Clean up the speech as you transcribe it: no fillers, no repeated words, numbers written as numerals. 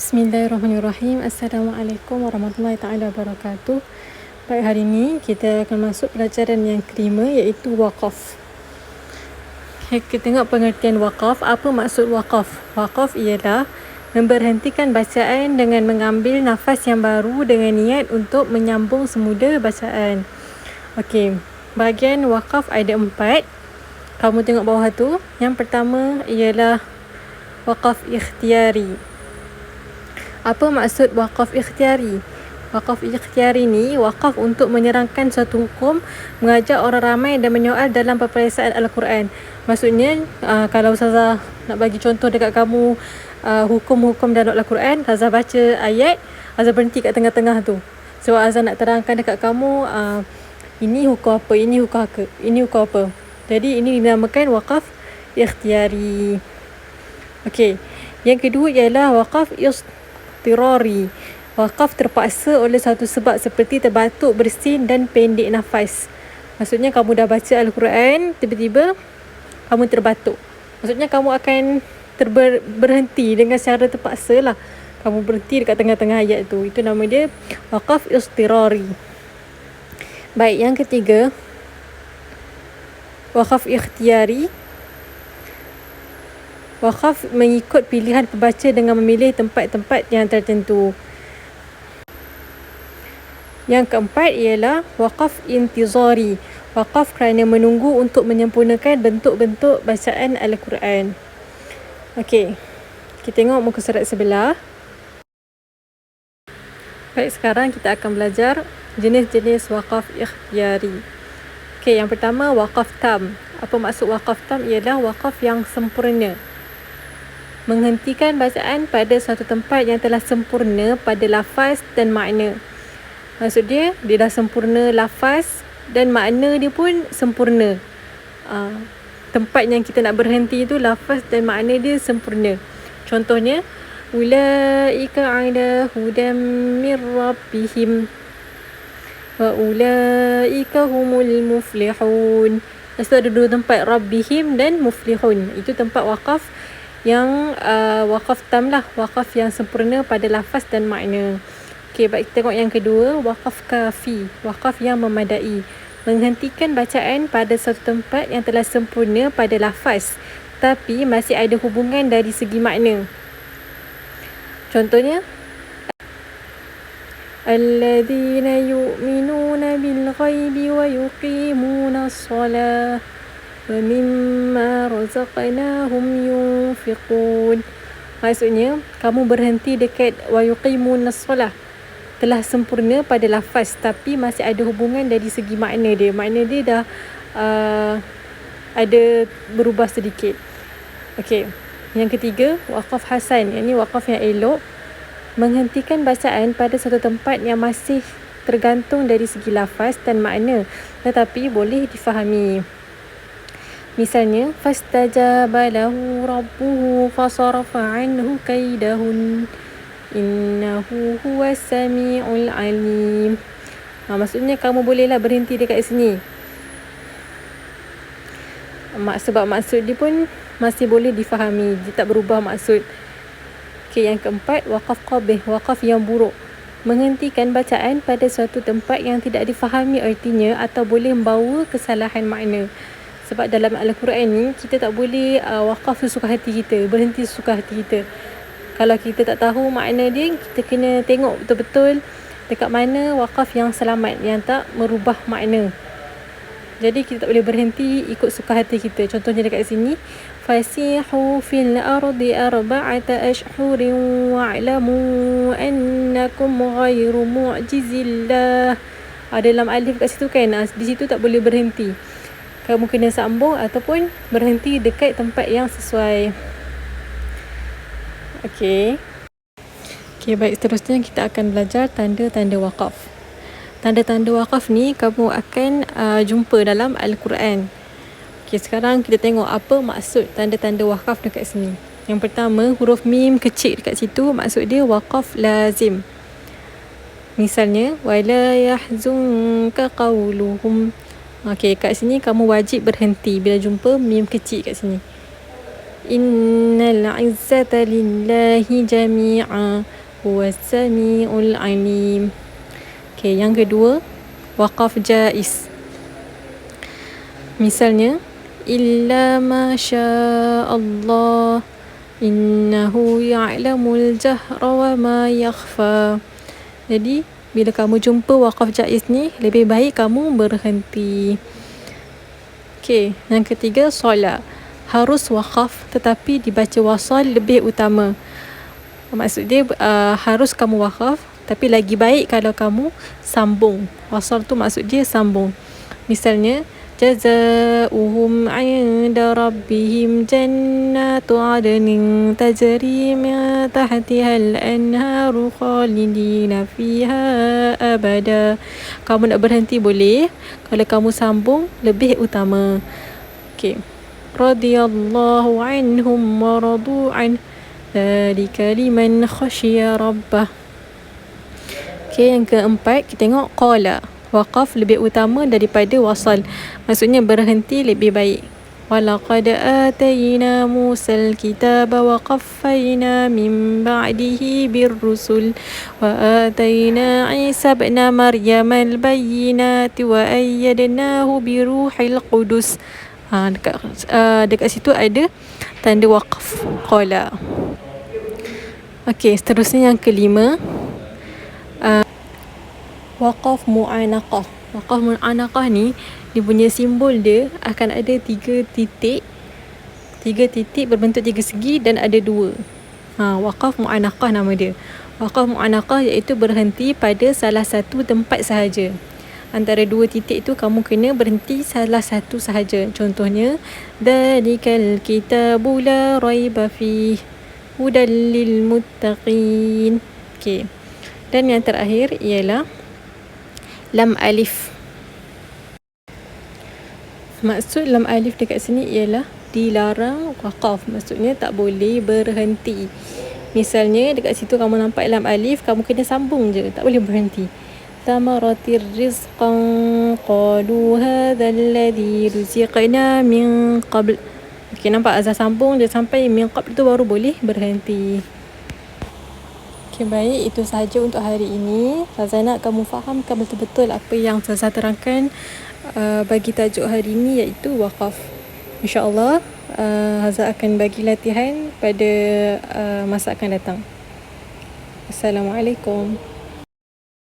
Bismillahirrahmanirrahim. Assalamualaikum warahmatullahi taala wabarakatuh. Baik, hari ini kita akan masuk pelajaran yang kelima, iaitu waqaf. Okay, kita tengok pengertian waqaf. Apa maksud waqaf? Waqaf ialah memberhentikan bacaan dengan mengambil nafas yang baru dengan niat untuk menyambung semula bacaan. Okey, bahagian waqaf ada 4. Kamu tengok bawah tu. Yang pertama ialah waqaf ikhtiari. Apa maksud waqaf ikhtiari? Waqaf ikhtiari ni waqaf untuk menyerangkan suatu hukum, mengajak orang ramai dan menyoal dalam peperiksaan Al-Quran. Maksudnya, kalau Ustazah nak bagi contoh dekat kamu hukum-hukum dalam Al-Quran, Ustazah baca ayat, Ustazah berhenti kat tengah-tengah tu. Sebab Ustazah nak terangkan dekat kamu ini hukum apa, ini hukum apa, ini hukum apa. Jadi ini dinamakan waqaf ikhtiari. Okey. Yang kedua ialah waqaf istirari. Waqaf terpaksa oleh satu sebab seperti terbatuk, bersin dan pendek nafas. Maksudnya kamu dah baca Al-Quran, tiba-tiba kamu terbatuk. Maksudnya kamu akan berhenti dengan secara terpaksa lah. Kamu berhenti dekat tengah-tengah ayat tu. Itu nama dia waqaf istirari. Baik, yang ketiga, waqaf ikhtiari. Waqaf mengikut pilihan pembaca dengan memilih tempat-tempat yang tertentu. Yang keempat ialah waqaf intizari. Waqaf kerana menunggu untuk menyempurnakan bentuk-bentuk bacaan Al-Quran. Okey, kita tengok muka surat sebelah. Baik, sekarang kita akan belajar jenis-jenis waqaf ikhtiari. Okey, yang pertama waqaf tam. Apa maksud waqaf tam? Ialah waqaf yang sempurna. Menghentikan bacaan pada suatu tempat yang telah sempurna pada lafaz dan makna. Maksud dia dah sempurna lafaz dan makna dia pun sempurna. Tempat yang kita nak berhenti tu, lafaz dan makna dia sempurna. Contohnya, ulaika ala hudam mir rabbihim wa ulaika humul muflihun. Lepas tu ada dua tempat, rabbihim dan muflihun. Itu tempat waqaf yang waqaf tam lah, waqaf yang sempurna pada lafaz dan makna. Okey, baik, kita tengok yang kedua, waqaf kafi, waqaf yang memadai. Menghentikan bacaan pada satu tempat yang telah sempurna pada lafaz tapi masih ada hubungan dari segi makna. Contohnya, alladzina yu'minuna bil ghaibi wa yuqimuna as-salah wa mimma razaqnahum yunfiqun. Maksudnya, kamu berhenti dekat wa yuqimun as-salah, telah sempurna pada lafaz tapi masih ada hubungan dari segi makna dia. Makna dia dah ada berubah sedikit. Okey. Yang ketiga, waqaf hasan. Ini waqaf yang elok. Menghentikan bacaan pada satu tempat yang masih tergantung dari segi lafaz dan makna tetapi boleh difahami. Misalnya, fastajaba lahu rabbuhu fasarafa anhu kaidahun innahu huwas samiul alim. Maksudnya kamu bolehlah berhenti dekat sini. Sebab maksud dia pun masih boleh difahami, dia tak berubah maksud. Okey, yang keempat, waqaf qabih, waqaf yang buruk. Menghentikan bacaan pada suatu tempat yang tidak difahami artinya atau boleh membawa kesalahan makna. Sebab dalam Al-Quran ni, kita tak boleh waqaf sesuka hati kita, berhenti sesuka hati kita. Kalau kita tak tahu makna dia, kita kena tengok betul-betul dekat mana waqaf yang selamat, yang tak merubah makna. Jadi kita tak boleh berhenti ikut suka hati kita. Contohnya dekat sini, fasihu fil ardi arba'ata ashhurin wa'lamu annakum ghairu mu'jizillah. Dalam alif kat situ kan, di situ tak boleh berhenti. Kamu kena sambung ataupun berhenti dekat tempat yang sesuai. Okey. Okey, baik, seterusnya kita akan belajar tanda-tanda waqaf. Tanda-tanda waqaf ni kamu akan jumpa dalam Al-Quran. Okey, sekarang kita tengok apa maksud tanda-tanda waqaf dekat sini. Yang pertama, huruf mim kecil dekat situ, maksud dia waqaf lazim. Misalnya, wala yahzunka qawluhum. Okey, kat sini kamu wajib berhenti bila jumpa mim kecil kat sini. innal izzata lillahi jami'a huwas sami'ul alim. Okay, yang kedua, waqaf jaiz. Misalnya, illa ma sya Allah innahu ya'lamul jahra wa ma yakhfa. Jadi bila kamu jumpa waqaf jaiz ni, lebih baik kamu berhenti. Okay, yang ketiga, solat. Harus waqaf tetapi dibaca wasal lebih utama. Maksud dia harus kamu waqaf, tapi lagi baik kalau kamu sambung. Wasal tu maksud dia sambung. Misalnya, jazaa'uhum 'inda rabbihim jannatu 'adnin tajri min tahtihal anharu khalidina fiha abada. Kamu nak berhenti boleh, kalau kamu sambung lebih utama. Okey. Radiyallahu anhum wa radu an dzalika liman khashiya rabbah. Okey, yang keempat kita tengok qala. Waqaf lebih utama daripada wasal. Maksudnya berhenti lebih baik. Walaqad atayna Musal kitaba wa qaffayna min ba'dihi birrusul wa atayna Isa ibn Maryam al-bayyinati wa ayyadnahu biruhil qudus. Dekat situ ada tanda waqaf qala. Okey, seterusnya yang kelima, waqaf mu'anaqah. Waqaf mu'anaqah ni, dia punya simbol dia akan ada 3 titik. 3 titik berbentuk 3 segi dan ada 2. Waqaf mu'anaqah nama dia. Waqaf mu'anaqah iaitu berhenti pada salah satu tempat sahaja. Antara 2 titik tu kamu kena berhenti salah satu sahaja. Contohnya, dzalikal kitabu la raiba fihi hudal lil muttaqin. Okey. Dan yang terakhir ialah lam alif. Maksud lam alif dekat sini ialah dilarang waqaf. Maksudnya tak boleh berhenti. Misalnya dekat situ kamu nampak lam alif, kamu kena sambung je, tak boleh berhenti. Tamaratir rizqan qalu hadzal ladzi ruziqna min qabl. Okey, nampak azan sambung dia sampai min qabl tu baru boleh berhenti. Okay, baik, itu sahaja untuk hari ini. Faza nak kamu fahamkan betul-betul apa yang saya terangkan bagi tajuk hari ini, iaitu waqaf. InsyaAllah Haza akan bagi latihan pada masa akan datang. Assalamualaikum.